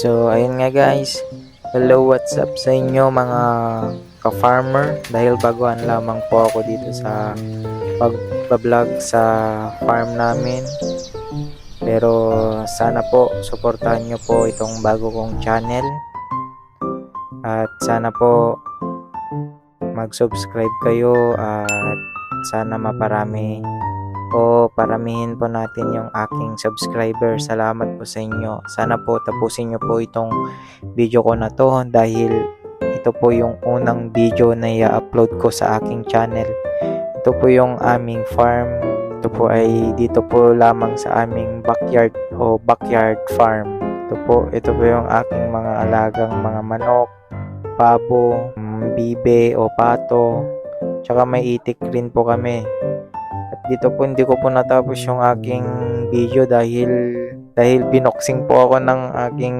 So, ayun nga guys. Hello, what's up sa inyo mga ka-farmer? Dahil baguhan lamang po ako dito sa pag-vlog sa farm namin. Pero sana po, suportahan nyo po itong bago kong channel. At sana po mag-subscribe kayo at sana maparami o paramihin po natin yung aking subscriber. Salamat po sa inyo. Sana po tapusin nyo po itong video ko na to dahil ito po yung unang video na i-upload ko sa aking channel. Ito po yung aming farm. Ito po ay dito po lamang sa aming backyard o backyard farm. Ito po yung aking mga alagang mga manok, pabo, bibe o pato. Tsaka may itik rin po kami. Dito po hindi ko po natapos yung aking video dahil binoxing po ako ng aking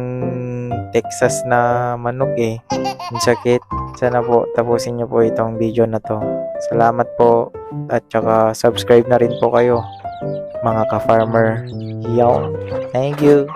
Texas na manok Ang sakit. Sana po tapusin niyo po itong video na to. Salamat po at saka subscribe na rin po kayo mga ka-farmer. Yawn. Thank you.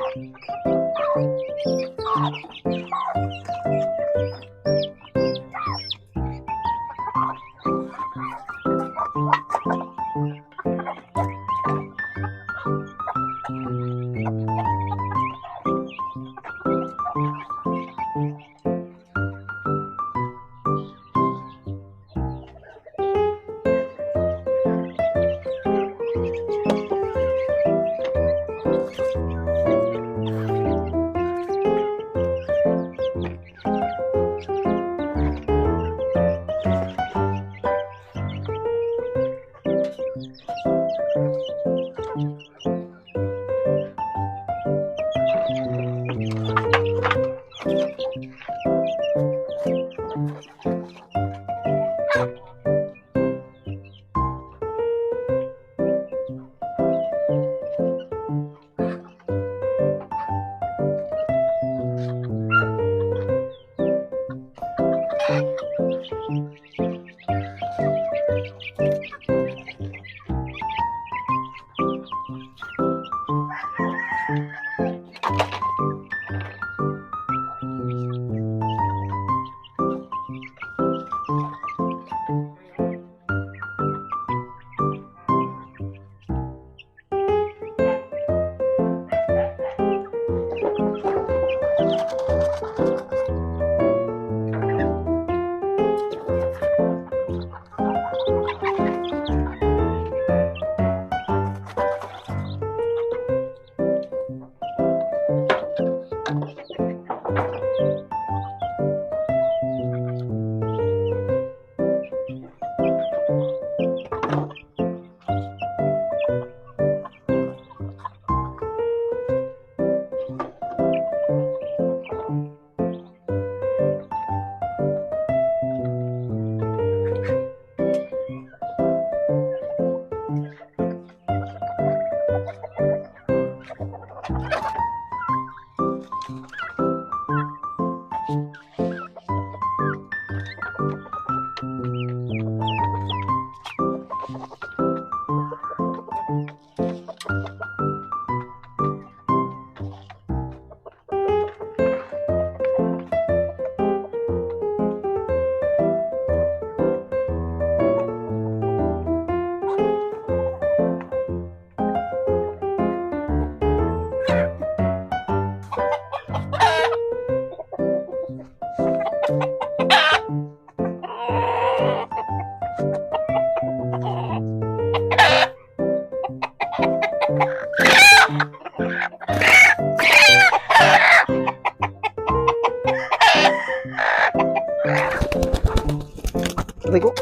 Rico.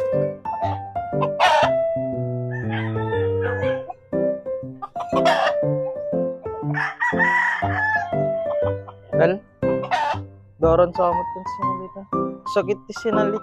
Dal. Doron sa amot kan sinalita. Sakit ti sinalik.